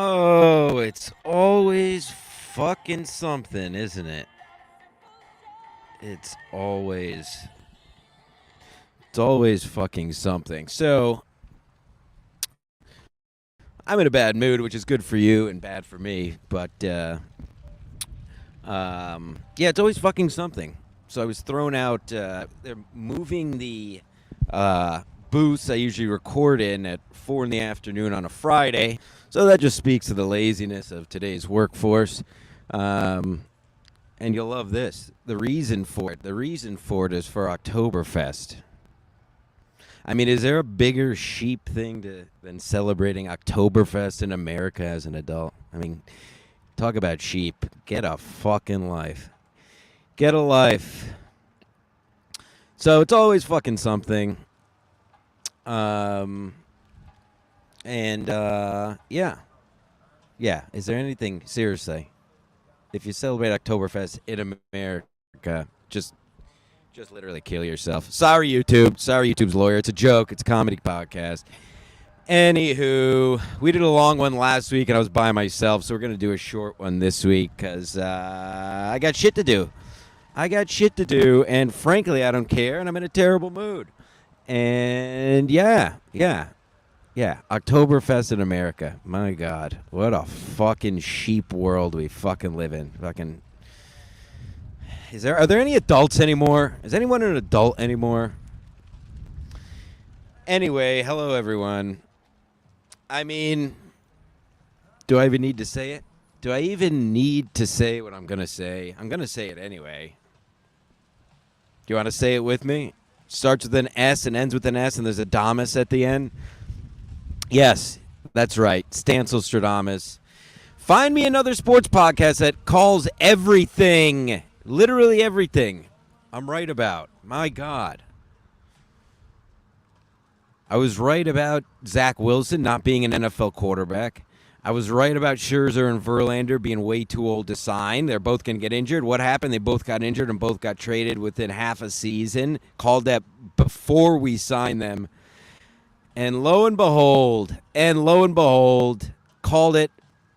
Oh, it's always fucking something, isn't it? It's always fucking something. So, I'm in a bad mood, which is good for you and bad for me, but yeah, it's always fucking something. So I was thrown out. They're moving the booths I usually record in at 4 in the afternoon on a Friday. So that just speaks to the laziness of today's workforce. And you'll love this. The reason for it is for Oktoberfest. I mean, is there a bigger sheep thing than celebrating Oktoberfest in America as an adult? I mean, talk about sheep. Get a fucking life. Get a life. So it's always fucking something. Yeah. Yeah. Is there anything, seriously, if you celebrate Oktoberfest in America, just literally kill yourself. Sorry, YouTube. Sorry, YouTube's lawyer. It's a joke. It's a comedy podcast. Anywho, we did a long one last week, and I was by myself, so we're going to do a short one this week because I got shit to do. And frankly, I don't care, and I'm in a terrible mood. And yeah. Oktoberfest in America. My God, what a fucking sheep world we fucking live in. Fucking. Are there any adults anymore? Is anyone an adult anymore? Anyway, hello everyone. I mean, do I even need to say it? Do I even need to say what I'm going to say? I'm going to say it anyway. Do you want to say it with me? Starts with an S and ends with an S and there's a Damas at the end. Yes, that's right. Stancil Stradamus. Find me another sports podcast that calls everything, literally everything, I'm right about. My God. I was right about Zach Wilson not being an NFL quarterback. I was right about Scherzer and Verlander being way too old to sign. They're both going to get injured. What happened? They both got injured and both got traded within half a season. Called that before we signed them. And lo and behold, called it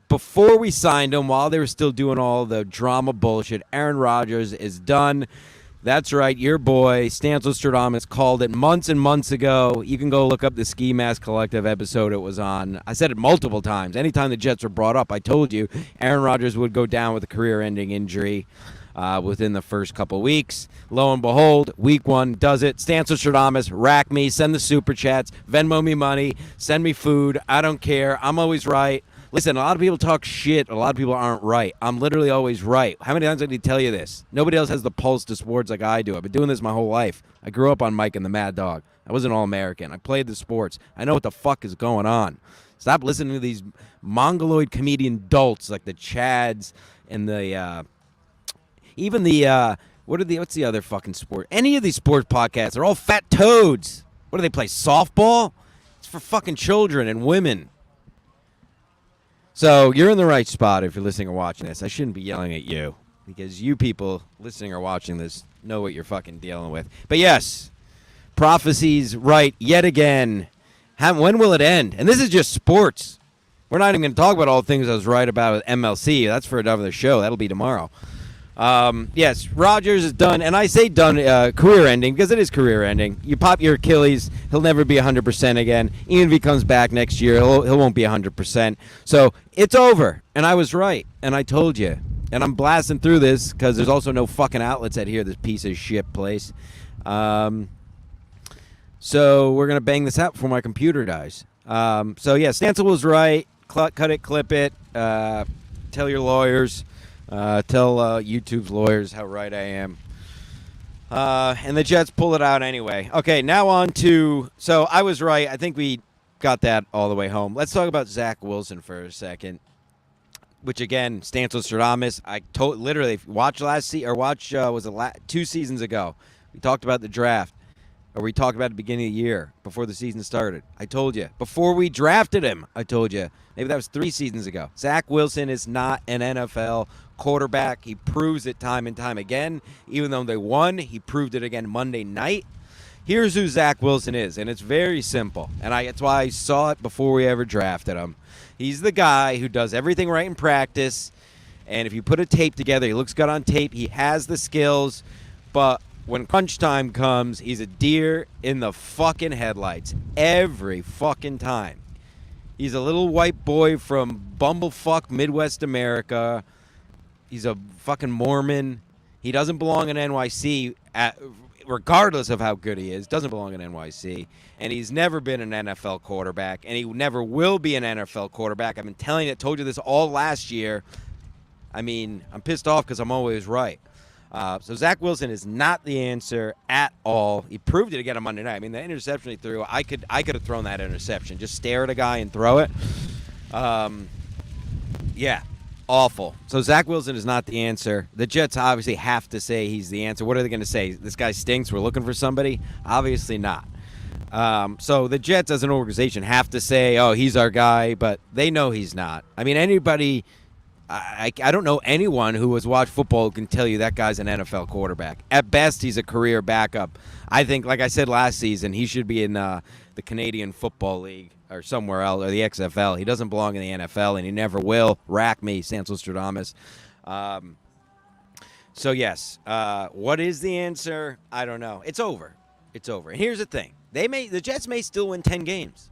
before we signed him while they were still doing all the drama bullshit. Aaron Rodgers is done. That's right, your boy, Stancil Stradamus, called it months and months ago. You can go look up the Ski Mask Collective episode it was on. I said it multiple times. Anytime the Jets were brought up, I told you Aaron Rodgers would go down with a career-ending injury within the first couple weeks. Lo and behold, week one does it. Stancil Stradamus, rack me, send the super chats, Venmo me money, send me food. I don't care. I'm always right. Listen, a lot of people talk shit. A lot of people aren't right. I'm literally always right. How many times did I tell you this? Nobody else has the pulse to sports like I do. I've been doing this my whole life. I grew up on Mike and the Mad Dog. I was an All-American. I played the sports. I know what the fuck is going on. Stop listening to these mongoloid comedian dolts like the Chads and the what's the other fucking sport? Any of these sports podcasts, they're all fat toads. What do they play, softball? It's for fucking children and women. So you're in the right spot if you're listening or watching this. I shouldn't be yelling at you because you people listening or watching this know what you're fucking dealing with. But yes, prophecies right yet again. When will it end? And this is just sports. We're not even going to talk about all the things I was right about with MLC. That's for another show. That'll be tomorrow. Yes, Rodgers is done, and I say done, career-ending, because it is career-ending. You pop your Achilles, he'll never be 100% again. Even if he comes back next year, he won't be 100%. So it's over, and I was right, and I told you. And I'm blasting through this because there's also no fucking outlets out here, this piece of shit place. So we're going to bang this out before my computer dies. So, yeah, Stancil was right. Cut it, clip it. Tell your lawyers. Tell YouTube's lawyers how right I am. And the Jets pull it out anyway. Okay, now on to... So I was right. I think we got that all the way home. Let's talk about Zach Wilson for a second. Which, again, Stancil Stradamus. I literally, if you watch was it 2 seasons ago? We talked about the draft. Or we talked about the beginning of the year, before the season started. I told you. Before we drafted him, I told you. Maybe that was 3 seasons ago. Zach Wilson is not an NFL quarterback. He proves it time and time again. Even though they won, he proved it again Monday night. Here's who Zach Wilson is, and it's very simple. And that's why I saw it before we ever drafted him. He's the guy who does everything right in practice, and if you put a tape together, he looks good on tape. He has the skills, but when crunch time comes, he's a deer in the fucking headlights every fucking time. He's a little white boy from bumblefuck Midwest America. He's a fucking Mormon. He doesn't belong in NYC regardless of how good he is. Doesn't belong in NYC. And he's never been an NFL quarterback, and he never will be an NFL quarterback. I've been told you this all last year. I mean, I'm pissed off because I'm always right. So Zach Wilson is not the answer at all. He proved it again on Monday night. I mean, the interception he threw, I could have thrown that interception. Just stare at a guy and throw it. Yeah, awful. So Zach Wilson is not the answer. The Jets obviously have to say he's the answer. What are they going to say? This guy stinks. We're looking for somebody? Obviously not. So the Jets as an organization have to say, oh, he's our guy, but they know he's not. I mean, anybody... I don't know anyone who has watched football who can tell you that guy's an NFL quarterback. At best, he's a career backup. I think, like I said last season, he should be in the Canadian Football League or somewhere else, or the XFL. He doesn't belong in the NFL, and he never will. Rack me, Sansostradamus. So, yes, what is the answer? I don't know. It's over. It's over. And here's the thing. The Jets may still win 10 games.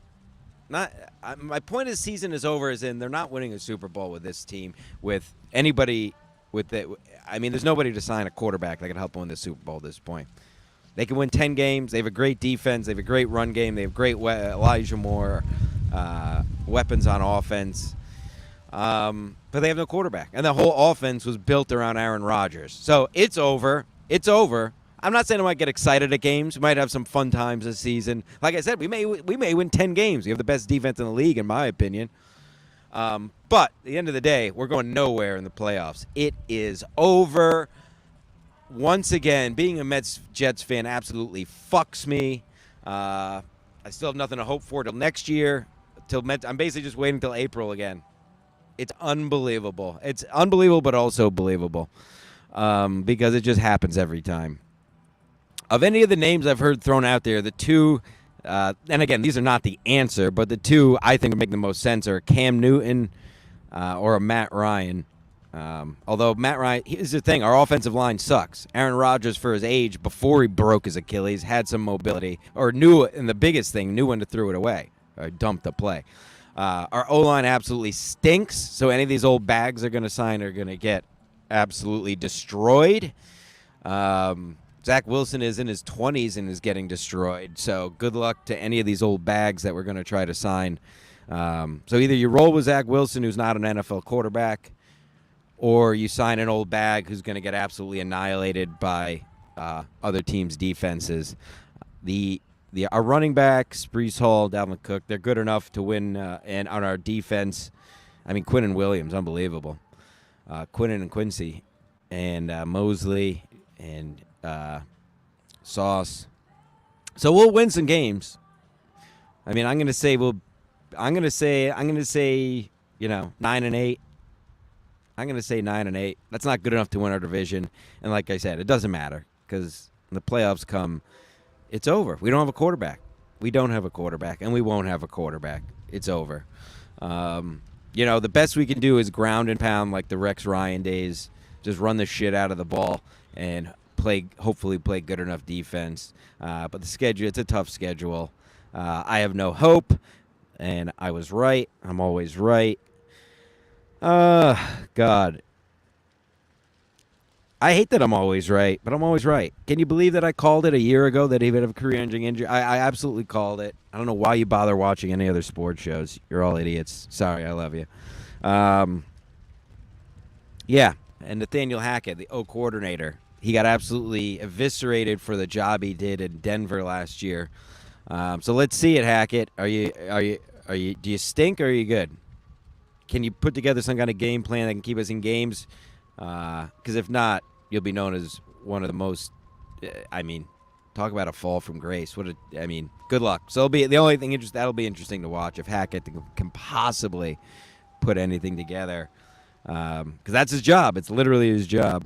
My point of the season is over, as in they're not winning a Super Bowl with this team, with anybody with it. I mean, there's nobody to sign a quarterback that can help them win the Super Bowl at this point. They can win 10 games. They have a great defense. They have a great run game. They have great Elijah Moore weapons on offense. But they have no quarterback. And the whole offense was built around Aaron Rodgers. So it's over. It's over. I'm not saying I might get excited at games. We might have some fun times this season. Like I said, we may win 10 games. We have the best defense in the league, in my opinion. But at the end of the day, we're going nowhere in the playoffs. It is over. Once again, being a Jets fan absolutely fucks me. I still have nothing to hope for till next year. I'm basically just waiting until April again. It's unbelievable. It's unbelievable, but also believable, because it just happens every time. Of any of the names I've heard thrown out there, the two, and again, these are not the answer, but the two I think would make the most sense are Cam Newton or a Matt Ryan. Although Matt Ryan, here's the thing, our offensive line sucks. Aaron Rodgers, for his age, before he broke his Achilles, had some mobility, or knew, and the biggest thing, knew when to throw it away, or dump the play. Our O-line absolutely stinks, so any of these old bags they're going to sign are going to get absolutely destroyed. Zach Wilson is in his 20s and is getting destroyed. So good luck to any of these old bags that we're going to try to sign. So either you roll with Zach Wilson, who's not an NFL quarterback, or you sign an old bag who's going to get absolutely annihilated by other teams' defenses. Our running backs, Breece Hall, Dalvin Cook, they're good enough to win. And on our defense, I mean, Quinnen Williams, unbelievable. Quinnen and Quincy and Mosley and Sauce. So we'll win some games. I mean, I'm going to say 9-8. I'm going to say 9-8. That's not good enough to win our division. And like I said, it doesn't matter because when the playoffs come, it's over. We don't have a quarterback. We don't have a quarterback, and we won't have a quarterback. It's over. The best we can do is ground and pound like the Rex Ryan days. Just run the shit out of the ball and hopefully play good enough defense. But the schedule, it's a tough schedule. I have no hope, and I was right. I'm always right. God. I hate that I'm always right, but I'm always right. Can you believe that I called it a year ago that he would have a career-ending injury? I absolutely called it. I don't know why you bother watching any other sports shows. You're all idiots. Sorry, I love you. Yeah, and Nathaniel Hackett, the O coordinator, he got absolutely eviscerated for the job he did in Denver last year. So let's see it, Hackett. Do you stink or are you good? Can you put together some kind of game plan that can keep us in games? Because if not, you'll be known as one of the most. Talk about a fall from grace. Good luck. So it'll be the only thing that'll be interesting to watch if Hackett can possibly put anything together. Because that's his job. It's literally his job.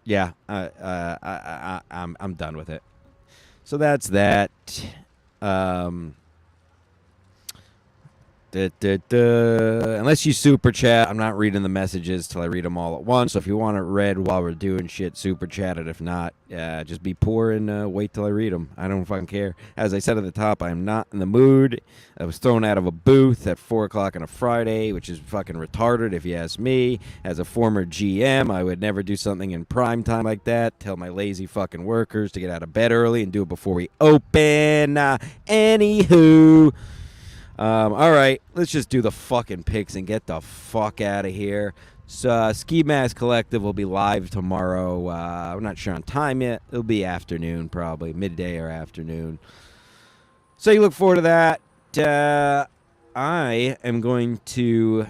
Yeah, I'm done with it. So that's that. Um, Unless you super chat, I'm not reading the messages till I read them all at once. So if you want it read while we're doing shit, super chat it. If not, just be poor and wait till I read them. I don't fucking care. As I said at the top, I am not in the mood. I was thrown out of a booth at 4 o'clock on a Friday, which is fucking retarded if you ask me. As a former GM, I would never do something in prime time like that. Tell my lazy fucking workers to get out of bed early and do it before we open. Anywho. All right, let's just do the fucking picks and get the fuck out of here. So, Ski Mask Collective will be live tomorrow. I'm not sure on time yet. It'll be afternoon, probably midday or afternoon. So you look forward to that. I am going to.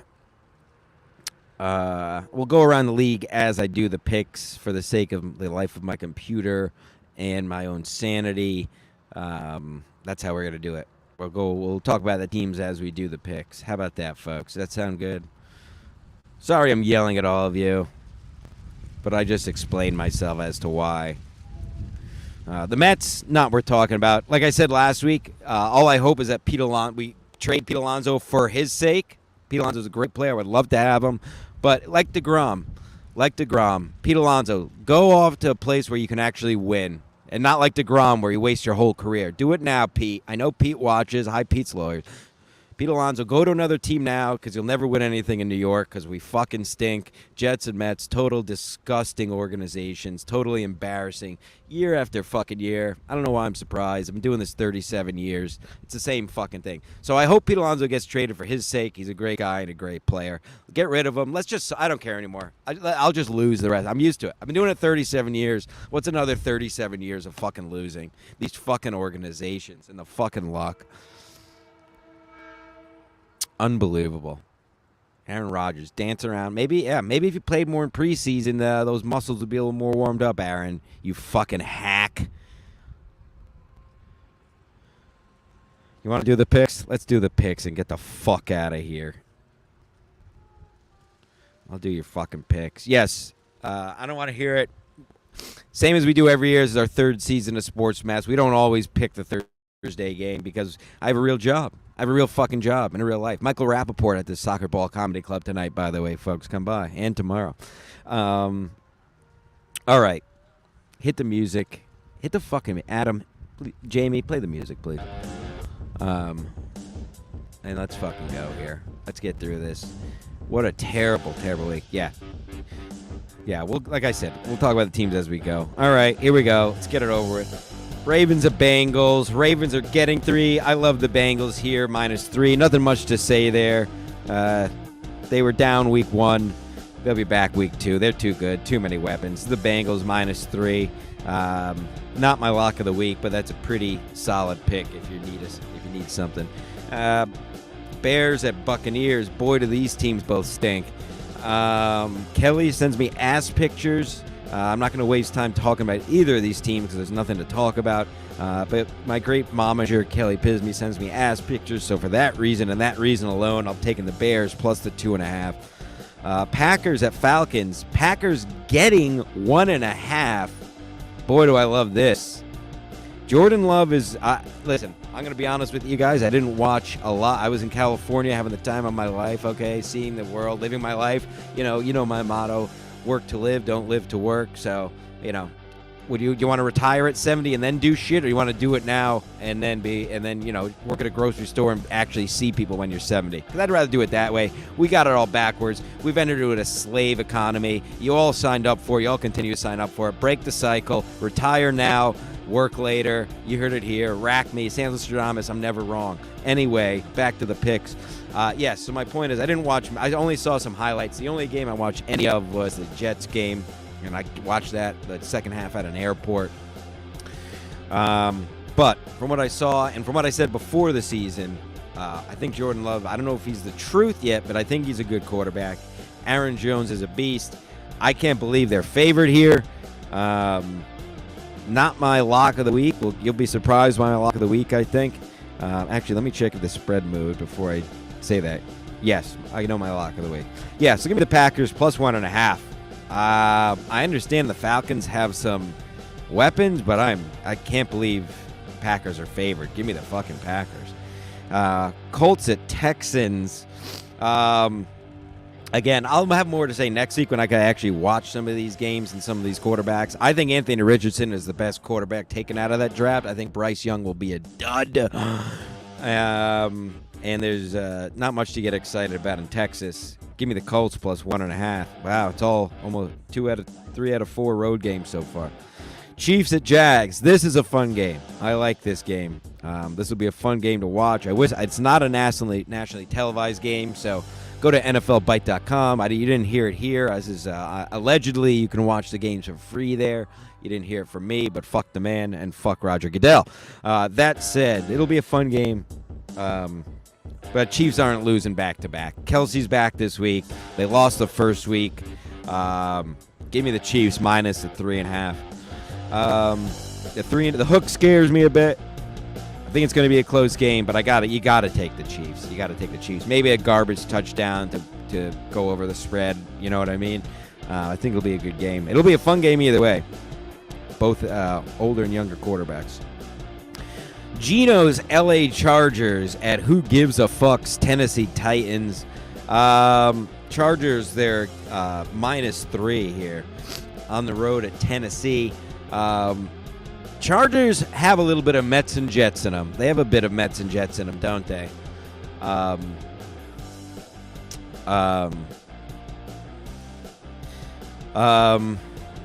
We'll go around the league as I do the picks for the sake of the life of my computer and my own sanity. That's how we're gonna do it. We'll talk about the teams as we do the picks. How about that, folks? Does that sound good? Sorry I'm yelling at all of you, but I just explained myself as to why. The Mets, not worth talking about. Like I said last week, all I hope is that we trade Pete Alonso for his sake. Pete Alonso's a great player. I would love to have him. But like DeGrom, Pete Alonso, go off to a place where you can actually win. And not like DeGrom where you waste your whole career. Do it now, Pete. I know Pete watches. Hi, Pete's lawyers. Pete Alonso, go to another team now because you'll never win anything in New York because we fucking stink. Jets and Mets, total disgusting organizations, totally embarrassing. Year after fucking year. I don't know why I'm surprised. I've been doing this 37 years. It's the same fucking thing. So I hope Pete Alonso gets traded for his sake. He's a great guy and a great player. Get rid of him. I don't care anymore. I'll just lose the rest. I'm used to it. I've been doing it 37 years. What's another 37 years of fucking losing? These fucking organizations and the fucking luck. Unbelievable. Aaron Rodgers dancing around. Maybe if you played more in preseason, those muscles would be a little more warmed up, Aaron. You fucking hack. You want to do the picks? Let's do the picks and get the fuck out of here. I'll do your fucking picks. Yes, I don't want to hear it. Same as we do every year. This is our third season of Sports Mass. We don't always pick the Thursday game because I have a real job. I have a real fucking job in real life. Michael Rappaport at the Soccer Ball Comedy Club tonight, by the way, folks. Come by. And tomorrow. All right. Hit the music. Hit the fucking... Adam, please, Jamie, play the music, please. And let's fucking go here. Let's get through this. What a terrible, terrible week. Yeah. Yeah, like I said, we'll talk about the teams as we go. All right, here we go. Let's get it over with. Ravens and Bengals. Ravens are getting 3. I love the Bengals here, -3. Nothing much to say there. They were down week 1. They'll be back week 2. They're too good. Too many weapons. The Bengals -3. Not my lock of the week, but that's a pretty solid pick if you need something. Bears at Buccaneers. Boy, do these teams both stink. Kelly sends me ass pictures. I'm not going to waste time talking about either of these teams because there's nothing to talk about. But my great momager, Kelly Pisney, sends me ass pictures. So for that reason and that reason alone, I'm taking the Bears plus the 2.5. Packers at Falcons. Packers getting 1.5. Boy, do I love this. Jordan Love is... listen, I'm going to be honest with you guys. I didn't watch a lot. I was in California having the time of my life, okay? Seeing the world, living my life. You know my motto. Work to live, don't live to work. So, would you want to retire at 70 and then do shit, or you want to do it now and then work at a grocery store and actually see people when you're 70? Because I'd rather do it that way. We got it all backwards. We've entered into a slave economy. You all signed up for it. You all continue to sign up for it. Break the cycle. Retire now. Work later. You heard it here. Rack me. San Nostradamus. I'm never wrong. Anyway, back to the picks. Yes, so my point is I only saw some highlights. The only game I watched any of was the Jets game, and I watched that the second half at an airport. But from what I saw and from what I said before the season, I think Jordan Love, I don't know if he's the truth yet, but I think he's a good quarterback. Aaron Jones is a beast. I can't believe they're favored here. Not my lock of the week. Well, you'll be surprised by my lock of the week, I think. Actually, let me check if the spread moved before I say that. Yes, I know my lock of the week. Yeah, so give me the Packers plus 1.5. I understand the Falcons have some weapons, but I can't believe Packers are favored. Give me the fucking Packers. Colts at Texans. Again, I'll have more to say next week when I can actually watch some of these games and some of these quarterbacks. I think Anthony Richardson is the best quarterback taken out of that draft. I think Bryce Young will be a dud. And there's not much to get excited about in Texas. Give me the Colts plus 1.5. Wow, it's all almost 3 out of 4 road games so far. Chiefs at Jags. This is a fun game. I like this game. This will be a fun game to watch. I wish it's not a nationally televised game, so go to NFLBite.com. You didn't hear it here. This is allegedly you can watch the games for free there. You didn't hear it from me, but fuck the man and fuck Roger Goodell. That said, it'll be a fun game. But Chiefs aren't losing back-to-back. Kelsey's back this week. They lost the first week. Give me the Chiefs minus the 3.5. The hook scares me a bit. I think it's going to be a close game, but you got to take the Chiefs. You got to take the Chiefs. Maybe a garbage touchdown to go over the spread. You know what I mean? I think it'll be a good game. It'll be a fun game either way. Both older and younger quarterbacks. Geno's LA Chargers at who gives a fuck's Tennessee Titans. Chargers, they're -3 here on the road at Tennessee. Chargers have a little bit of Mets and Jets in them. They have a bit of Mets and Jets in them, don't they?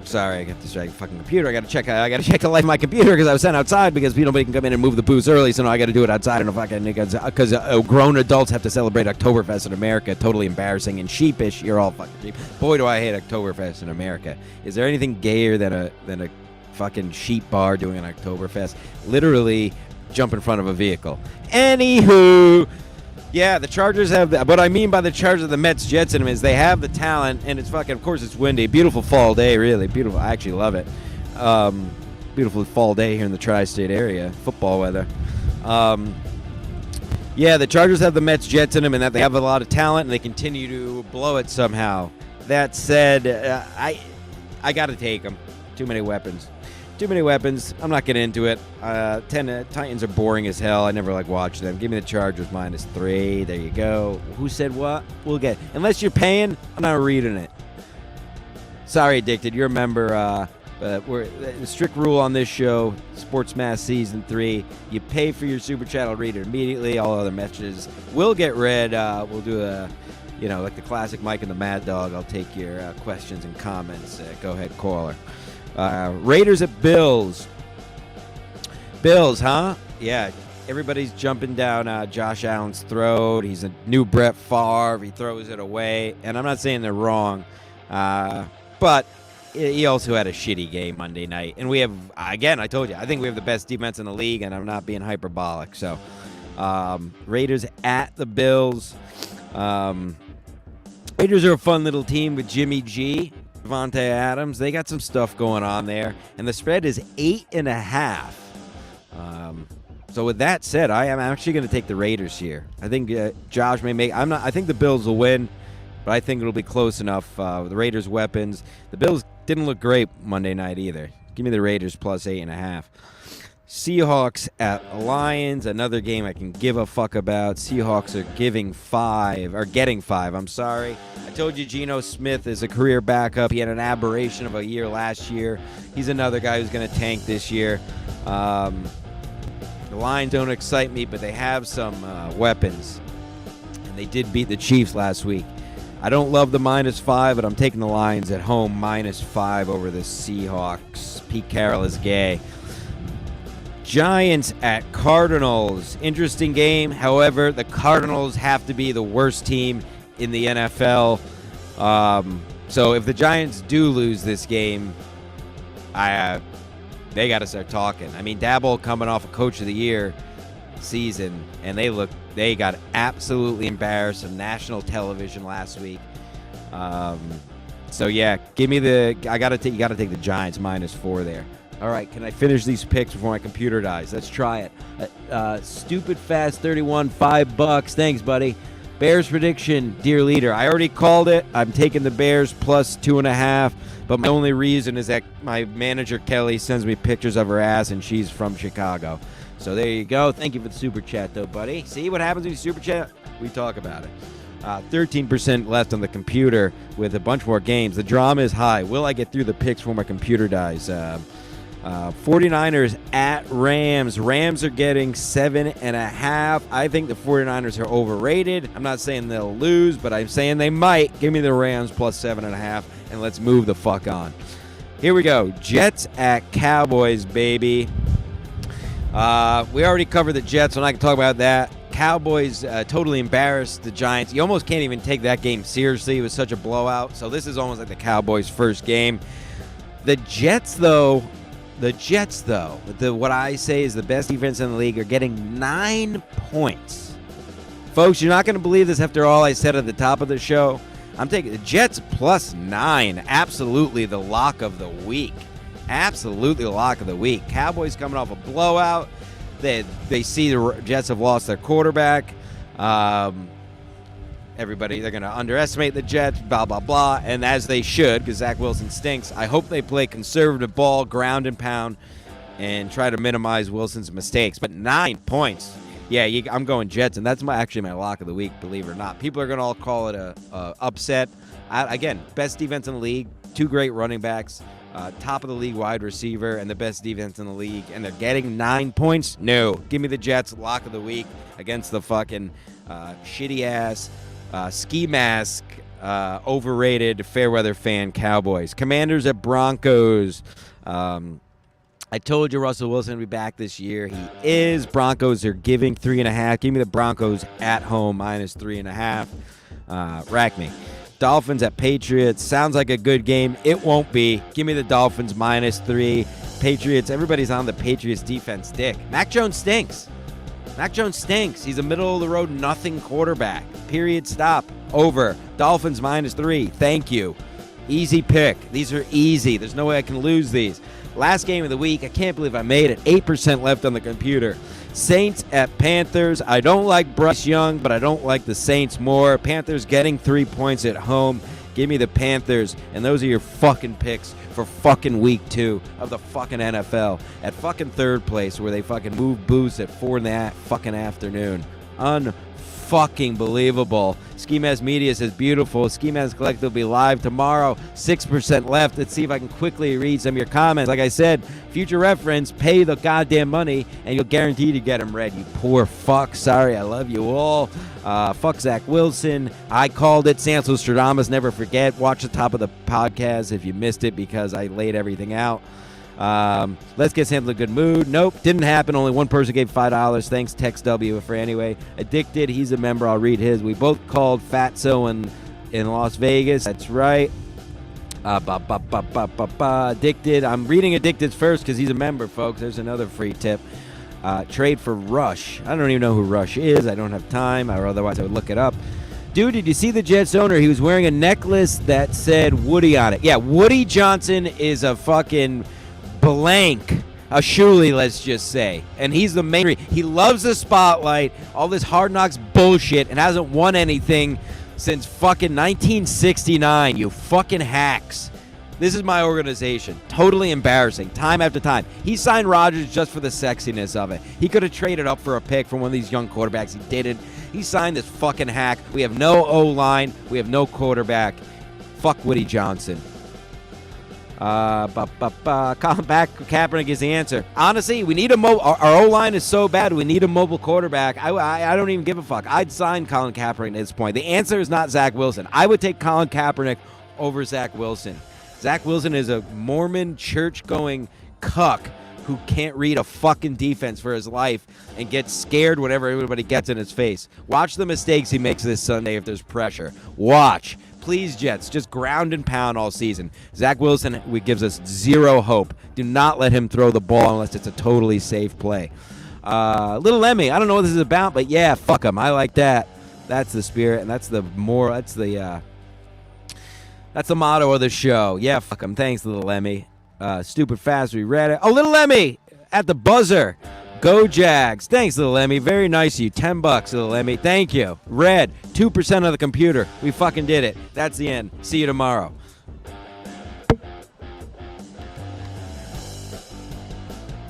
Sorry, I got distracted. Fucking computer. I gotta check the light of my computer because I was sent outside because nobody can come in and move the booze early. So now I got to do it outside and because grown adults have to celebrate Oktoberfest in America. Totally embarrassing and sheepish. You're all fucking sheep. Boy, do I hate Oktoberfest in America. Is there anything gayer than a fucking sheep bar doing an Oktoberfest? Literally jump in front of a vehicle. Anywho. Yeah, the Chargers have what I mean by the Chargers, the Mets, Jets in them is they have the talent, and it's fucking, of course, it's windy. Beautiful fall day, really. Beautiful. I actually love it. Beautiful fall day here in the tri-state area. Football weather. Yeah, the Chargers have the Mets, Jets in them, and that they have a lot of talent, and they continue to blow it somehow. That said, I got to take them. Too many weapons. Too many weapons. I'm not getting into it. Titans are boring as hell. I never like watching them. Give me the Chargers -3. There you go. Who said what? We'll get. Unless you're paying, I'm not reading it. Sorry, Addicted. You're a member. We're the strict rule on this show, Sports Mass Season 3. You pay for your super chat. I'll read it immediately. All other messages will get read. We'll do like the classic Mike and the Mad Dog. I'll take your questions and comments. Go ahead, caller. Raiders at Bills. Bills, huh? Yeah, everybody's jumping down Josh Allen's throat. He's a new Brett Favre. He throws it away. And I'm not saying they're wrong, but he also had a shitty game Monday night. And we have, again, I told you, I think we have the best defense in the league, and I'm not being hyperbolic. So, Raiders at the Bills. Raiders are a fun little team with Jimmy G, Devontae Adams. They got some stuff going on there, and the spread is 8.5. So with that said, I am actually going to take the Raiders here. I think Josh may make. I think the Bills will win, but I think it'll be close enough. The Raiders' weapons. The Bills didn't look great Monday night either. Give me the Raiders plus 8.5. Seahawks at Lions, another game I can give a fuck about. Seahawks are getting 5. I'm sorry. I told you Geno Smith is a career backup. He had an aberration of a year last year. He's another guy who's going to tank this year. The Lions don't excite me, but they have some weapons. And they did beat the Chiefs last week. I don't love the -5, but I'm taking the Lions at home -5 over the Seahawks. Pete Carroll is gay. Giants at Cardinals. Interesting game. However, the Cardinals have to be the worst team in the NFL. So if the Giants do lose this game, they got to start talking. I mean, Dabble coming off a Coach of the Year season, and they got absolutely embarrassed on national television last week. So yeah, give me you got to take the Giants -4 there. All right, can I finish these picks before my computer dies? Let's try it. Stupid Fast 31, $5. Thanks, buddy. Bears prediction, dear leader. I already called it. I'm taking the Bears plus 2.5. But my only reason is that my manager, Kelly, sends me pictures of her ass, and she's from Chicago. So there you go. Thank you for the super chat, though, buddy. See what happens when you super chat? We talk about it. 13% left on the computer with a bunch more games. The drama is high. Will I get through the picks before my computer dies? 49ers at Rams. Rams are getting 7.5. I think the 49ers are overrated. I'm not saying they'll lose, but I'm saying they might. Give me the Rams plus 7.5, and let's move the fuck on. Here we go. Jets at Cowboys, baby. We already covered the Jets, so I'm not going to talk about that. Cowboys totally embarrassed the Giants. You almost can't even take that game seriously. It was such a blowout. So this is almost like the Cowboys' first game. The Jets, though, what I say is the best defense in the league, are getting 9 points. Folks, you're not going to believe this after all I said at the top of the show. I'm taking the Jets plus 9. Absolutely the lock of the week. Absolutely the lock of the week. Cowboys coming off a blowout. They see the Jets have lost their quarterback. Everybody, they're going to underestimate the Jets, blah, blah, blah, and as they should, because Zach Wilson stinks. I hope they play conservative ball, ground and pound, and try to minimize Wilson's mistakes. But 9 points. Yeah, I'm going Jets, and that's actually my lock of the week, believe it or not. People are going to all call it a upset. Again, best defense in the league, 2 great running backs, top of the league wide receiver, and the best defense in the league, and they're getting 9 points? No. Give me the Jets, lock of the week, against the fucking shitty-ass, ski mask, overrated, fair-weather fan Cowboys. Commanders at Broncos. I told you Russell Wilson would be back this year. He is. Broncos are giving 3.5. Give me the Broncos at home minus 3.5. Rack me. Dolphins at Patriots. Sounds like a good game. It won't be. Give me the Dolphins minus 3. Patriots. Everybody's on the Patriots defense dick. Mac Jones stinks. He's a middle-of-the-road nothing quarterback. Period. Stop. Over. Dolphins minus 3. Thank you. Easy pick. These are easy. There's no way I can lose these. Last game of the week. I can't believe I made it. 8% left on the computer. Saints at Panthers. I don't like Bryce Young, but I don't like the Saints more. Panthers getting 3 points at home. Give me the Panthers. And those are your fucking picks for fucking week 2 of the fucking NFL. At fucking third place where they fucking move booths at 4 in the fucking afternoon. Unfucking believable. Ski Mask Media says beautiful. Ski Mask Collective will be live tomorrow. 6% left. Let's see if I can quickly read some of your comments. Like I said, future reference, pay the goddamn money and you'll guarantee to get them read. You poor fuck. Sorry, I love you all. Fuck Zach Wilson. I called it. Santos Stradamus, never forget. Watch the top of the podcast if you missed it because I laid everything out. Let's get Santos in a good mood. Nope, didn't happen. Only one person gave $5. Thanks, Text W for anyway. Addicted, he's a member. I'll read his. We both called Fatso in Las Vegas. That's right. Addicted. I'm reading Addicted's first because he's a member, folks. There's another free tip. Trade for Rush. I don't even know who Rush is. I don't have time, or otherwise I would look it up. Dude, did you see the Jets owner? He was wearing a necklace that said Woody on it. Yeah, Woody Johnson is a fucking blank. A Shuli, let's just say. And he's the main. He loves the spotlight, all this Hard Knocks bullshit, and hasn't won anything since fucking 1969, you fucking hacks. This is my organization. Totally embarrassing. Time after time. He signed Rodgers just for the sexiness of it. He could have traded up for a pick from one of these young quarterbacks. He didn't. He signed this fucking hack. We have no O-line. We have no quarterback. Fuck Woody Johnson. Colin Kaepernick is the answer. Honestly, we need a our O-line is so bad, we need a mobile quarterback. I don't even give a fuck. I'd sign Colin Kaepernick at this point. The answer is not Zach Wilson. I would take Colin Kaepernick over Zach Wilson. Zach Wilson is a Mormon church-going cuck who can't read a fucking defense for his life and gets scared whenever everybody gets in his face. Watch the mistakes he makes this Sunday if there's pressure. Watch. Please, Jets, just ground and pound all season. Zach Wilson gives us zero hope. Do not let him throw the ball unless it's a totally safe play. Little Lemmy, I don't know what this is about, but yeah, fuck him. I like that. That's the spirit, and that's the motto of the show. Yeah, fuck him. Thanks, Little Lemmy. Stupid fast, we read it. Oh, Little Lemmy at the buzzer. Go Jags. Thanks, little Emmy. Very nice of you. $10, little Emmy. Thank you. Red, 2% of the computer. We fucking did it. That's the end. See you tomorrow.